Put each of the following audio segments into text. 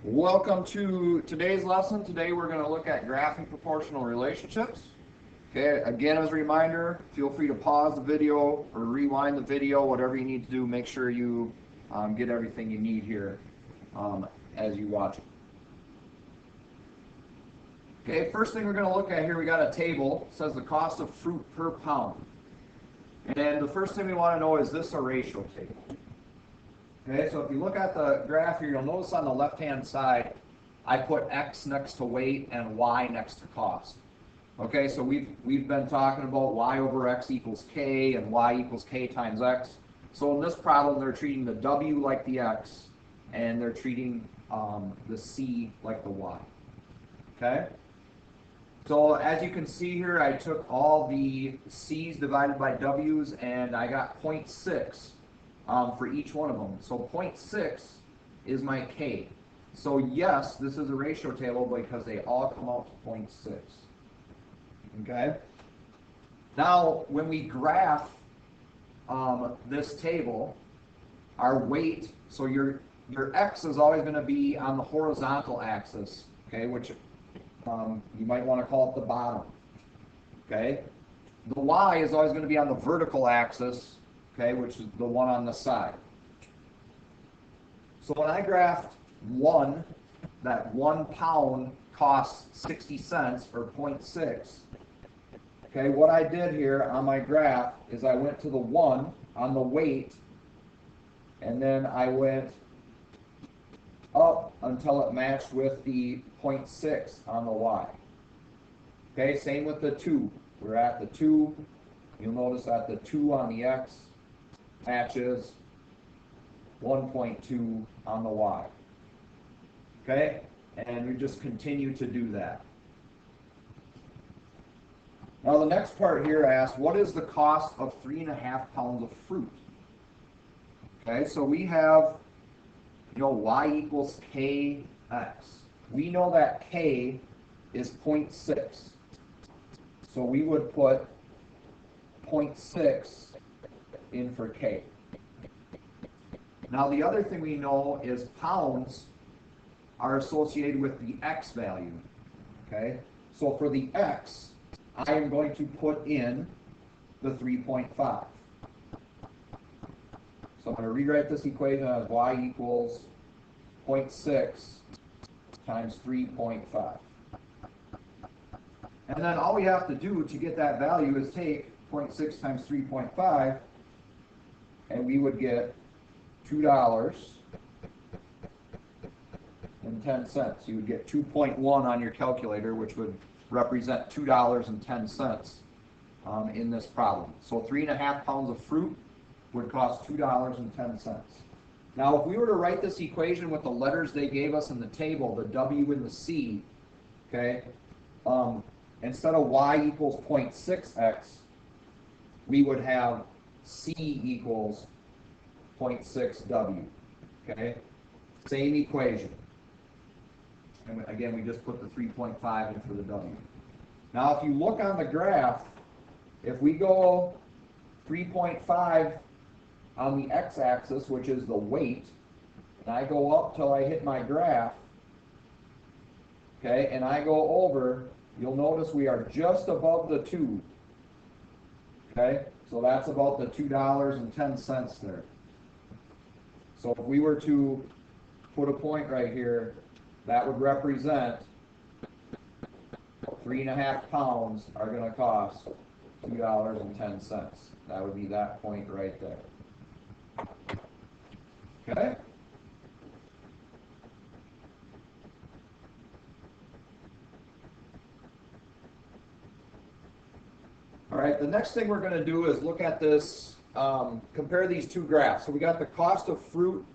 Welcome to today's lesson. Today we're going to look at graphing proportional relationships. Okay, again as a reminder, feel free to pause the video or rewind the video, whatever you need to do. Make sure you get everything you need here as you watch it. Okay, first thing we're going to look at here, we got a table. It says the cost of fruit per pound. And the first thing we want to know, is this a ratio table? Okay, so if you look at the graph here, you'll notice on the left-hand side, I put X next to weight and Y next to cost. Okay, so we've been talking about Y over X equals K and Y equals K times X. So in this problem, they're treating the W like the X, and they're treating the C like the Y. Okay? So as you can see here, I took all the C's divided by W's, and I got 0.6. For each one of them. So 0.6 is my K. So yes, this is a ratio table because they all come out to 0.6. Okay? Now, when we graph this table, our weight, so your X is always going to be on the horizontal axis, okay, which you might want to call it the bottom. Okay? The Y is always going to be on the vertical axis, okay, which is the one on the side. So when I graphed that 1 pound costs 60 cents, or 0.6, okay, what I did here on my graph is I went to the 1 on the weight, and then I went up until it matched with the 0.6 on the Y. Okay, same with the 2. We're at the 2. You'll notice that the 2 on the X matches 1.2 on the Y. Okay? And we just continue to do that. Now the next part here asks, what is the cost of 3.5 pounds of fruit? Okay, so we have, Y equals KX. We know that K is 0.6. So we would put 0.6 in for K. Now the other thing we know is pounds are associated with the X value. Okay? So for the X, I am going to put in the 3.5. So I'm going to rewrite this equation as Y equals 0.6 times 3.5. And then all we have to do to get that value is take 0.6 times 3.5, and we would get $2.10. You would get 2.1 on your calculator, which would represent $2.10 in this problem. So 3.5 pounds of fruit would cost $2.10. Now, if we were to write this equation with the letters they gave us in the table, the W and the C, okay, instead of Y equals 0.6x, we would have C equals 0.6W. Okay? Same equation. And again, we just put the 3.5 in for the W. Now, if you look on the graph, if we go 3.5 on the x-axis, which is the weight, and I go up till I hit my graph, okay, and I go over, you'll notice we are just above the 2. Okay, so that's about the $2.10 there. So if we were to put a point right here, that would represent 3.5 pounds are going to cost $2.10. That would be that point right there. Okay? All right, the next thing we're going to do is look at this, compare these two graphs. So we got the cost of fruit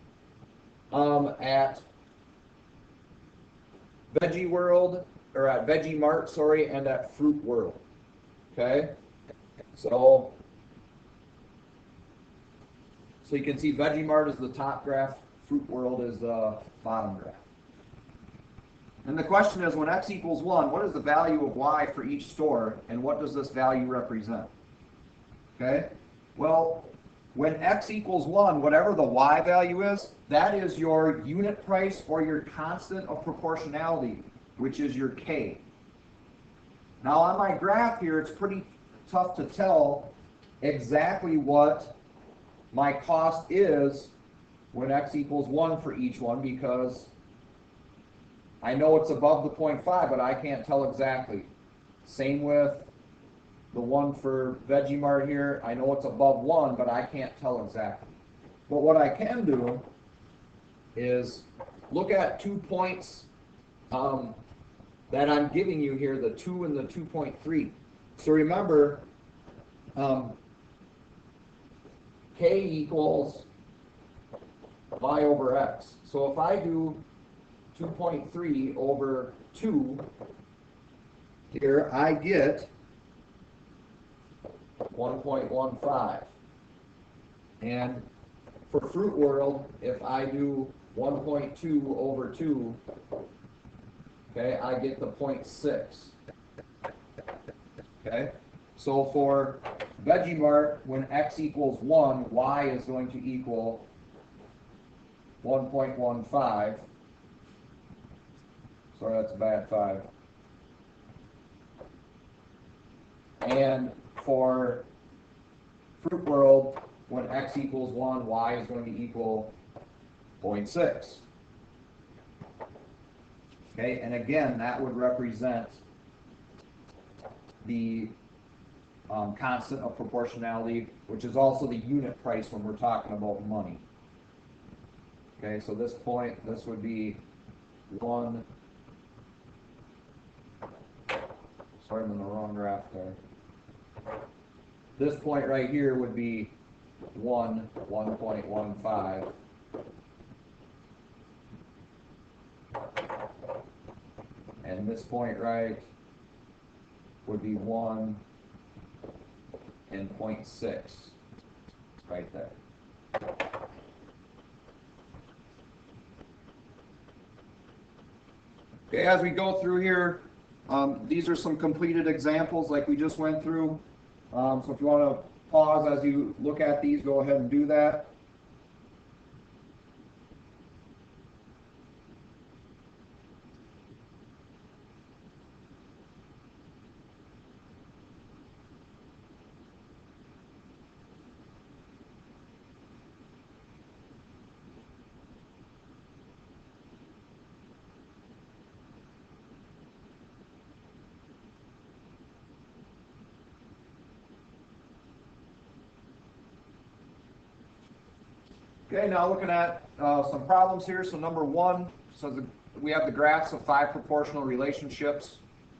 at Veggie World, or at Veggie Mart, sorry, and at Fruit World. Okay? So you can see Veggie Mart is the top graph, Fruit World is the bottom graph. And the question is, when x equals 1, what is the value of y for each store, and what does this value represent? Okay? Well, when x equals 1, whatever the y value is, that is your unit price or your constant of proportionality, which is your k. Now on my graph here, it's pretty tough to tell exactly what my cost is when x equals 1 for each one, because I know it's above the 0.5, but I can't tell exactly. Same with the one for Vegemart here. I know it's above 1, but I can't tell exactly. But what I can do is look at 2 points that I'm giving you here, the 2 and the 2.3. So remember, k equals y over x. So if I do 2.3 over 2, here I get 1.15. And for Fruit World, if I do 1.2 over 2, okay, I get the 0.6. Okay, so for Vegemart, when x equals 1, y is going to equal 1.15. Sorry, that's a bad 5. And for Fruit World, when x equals 1, y is going to equal 0.6. Okay, and again, that would represent the constant of proportionality, which is also the unit price when we're talking about money. Okay, so this point, this would be 1. Sorry, I'm in the wrong graph there. This point right here would be 1.15. And this point right would be 1 and 0.6 right there. Okay, as we go through here, these are some completed examples like we just went through. So if you want to pause as you look at these, go ahead and do that. Okay, now looking at some problems here. So number 1, so we have the graphs of 5 proportional relationships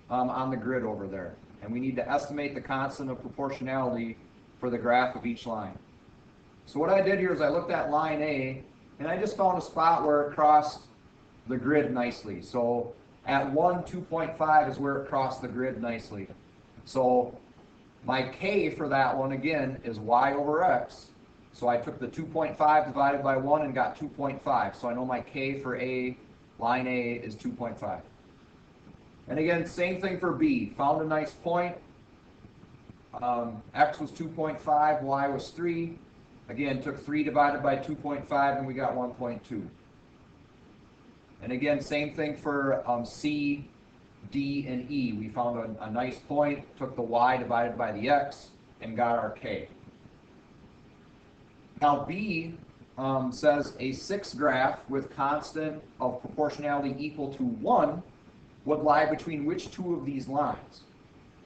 on the grid over there. And we need to estimate the constant of proportionality for the graph of each line. So what I did here is I looked at line A, and I just found a spot where it crossed the grid nicely. So at 1, 2.5 is where it crossed the grid nicely. So my k for that one, again, is y over x. So I took the 2.5 divided by 1 and got 2.5. So I know my k for A, line A, is 2.5. And again, same thing for B. Found a nice point. X was 2.5, y was 3. Again, took 3 divided by 2.5 and we got 1.2. And again, same thing for C, D, and E. We found a nice point, took the y divided by the x, and got our k. Now B says a 6 graph with constant of proportionality equal to 1 would lie between which 2 of these lines?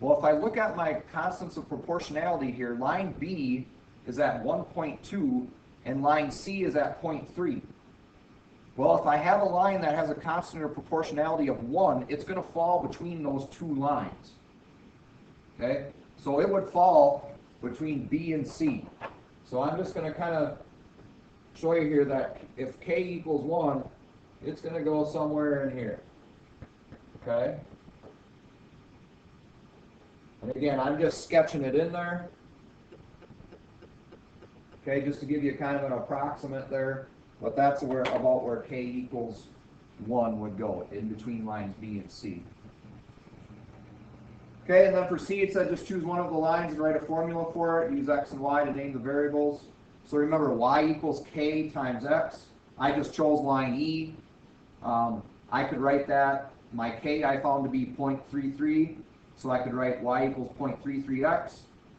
Well, if I look at my constants of proportionality here, line B is at 1.2 and line C is at 0.3. Well, if I have a line that has a constant of proportionality of 1, it's going to fall between those 2 lines. Okay? So it would fall between B and C. So I'm just going to kind of show you here that if k equals 1, it's going to go somewhere in here. Okay? And again, I'm just sketching it in there. Okay, just to give you kind of an approximate there. But that's about where k equals 1 would go, in between lines B and C. Okay, and then for C, it said just choose one of the lines and write a formula for it. Use x and y to name the variables. So remember, y equals k times x. I just chose line E. I could write that, my k I found to be 0.33, so I could write y equals 0.33x.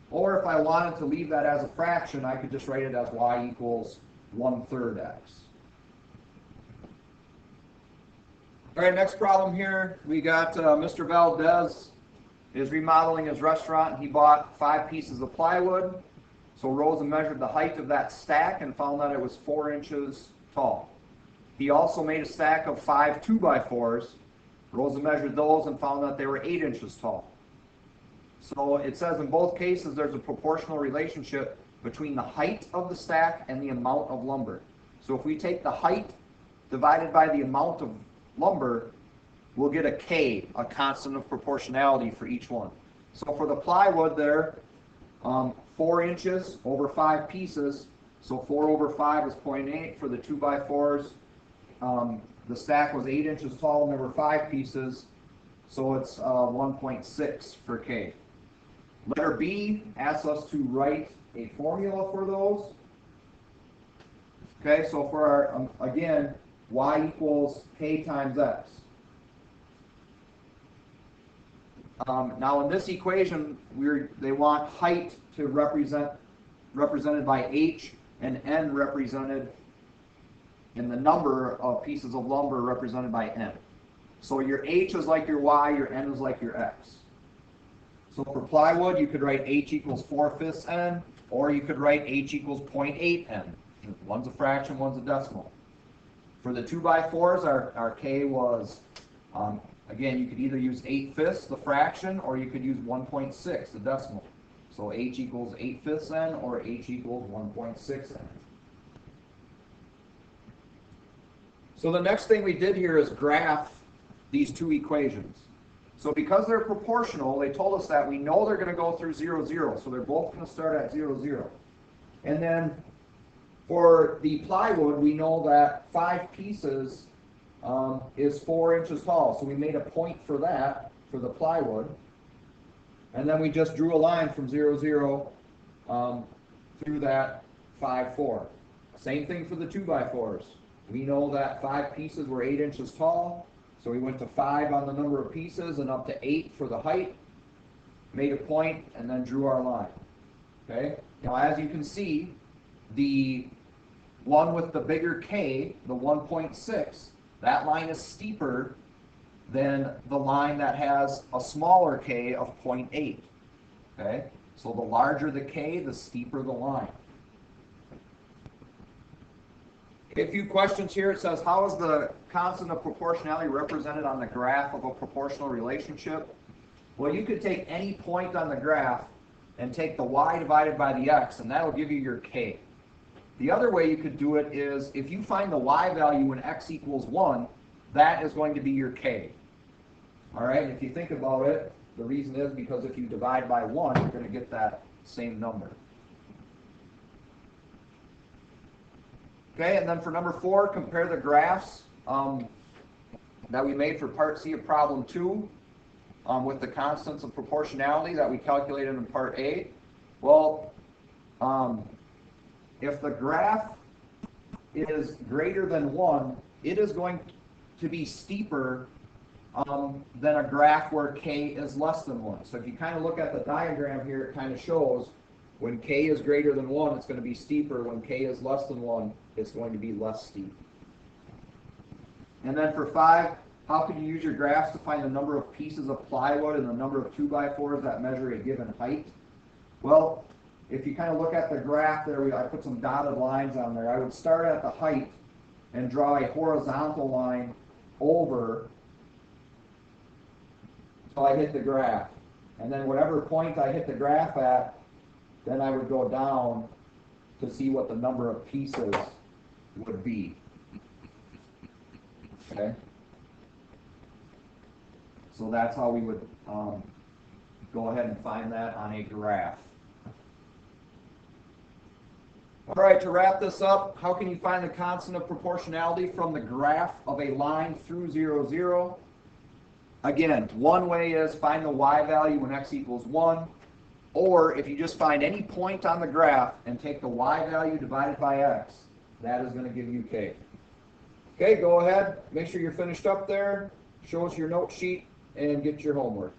Or if I wanted to leave that as a fraction, I could just write it as y equals 1/3 x. All right, next problem here. We got Mr. Valdez is remodeling his restaurant, and he bought 5 pieces of plywood. So Rosa measured the height of that stack and found that it was 4 inches tall. He also made a stack of 5 2x4s. Rosa measured those and found that they were 8 inches tall. So it says in both cases there's a proportional relationship between the height of the stack and the amount of lumber. So if we take the height divided by the amount of lumber, we'll get a K, a constant of proportionality for each one. So for the plywood there, 4 inches over 5 pieces, so 4 over 5 is 0.8. For the 2x4s, the stack was 8 inches tall and there were 5 pieces, so it's 1.6 for K. Letter B asks us to write a formula for those. Okay, so for our, again, y equals k times x. Now in this equation, they want height to represented by h and n represented in the number of pieces of lumber represented by n. So your h is like your y, your n is like your x. So for plywood, you could write h equals 4/5 n, or you could write h equals 0.8 n. One's a fraction, one's a decimal. For the 2x4s, our k was, again, you could either use 8/5, the fraction, or you could use 1.6, the decimal. So h equals 8/5 n, or h equals 1.6 n. So the next thing we did here is graph these two equations. So because they're proportional, they told us that we know they're going to go through 0, 0. So they're both going to start at 0, 0. And then for the plywood, we know that 5 pieces is 4 inches tall. So we made a point for that, for the plywood. And then we just drew a line from 0, 0 through that 5, 4. Same thing for the 2x4s. We know that 5 pieces were 8 inches tall. So we went to 5 on the number of pieces and up to 8 for the height, made a point, and then drew our line. Okay? Now as you can see, the one with the bigger K, the 1.6, that line is steeper than the line that has a smaller K of 0.8. Okay? So the larger the K, the steeper the line. A few questions here. It says, how is the constant of proportionality represented on the graph of a proportional relationship? Well, you could take any point on the graph and take the y divided by the x, and that'll give you your k. The other way you could do it is, if you find the y value when x equals 1, that is going to be your k. All right, and if you think about it, the reason is because if you divide by 1, you're going to get that same number. Okay, and then for number 4, compare the graphs that we made for part C of problem 2 with the constants of proportionality that we calculated in part A. Well, if the graph is greater than 1, it is going to be steeper than a graph where k is less than 1. So if you kind of look at the diagram here, it kind of shows when k is greater than 1, it's going to be steeper. When k is less than 1, it's going to be less steep. And then for 5, how can you use your graphs to find the number of pieces of plywood and the number of 2x4s that measure a given height? Well, if you kind of look at the graph there, I put some dotted lines on there. I would start at the height and draw a horizontal line over until I hit the graph. And then whatever point I hit the graph at, then I would go down to see what the number of pieces would be. Okay? So that's how we would go ahead and find that on a graph. All right, to wrap this up, how can you find the constant of proportionality from the graph of a line through 0, 0? Again, one way is find the y value when x equals 1. Or if you just find any point on the graph and take the y value divided by x, that is going to give you k. Okay, go ahead, make sure you're finished up there, show us your note sheet, and get your homework.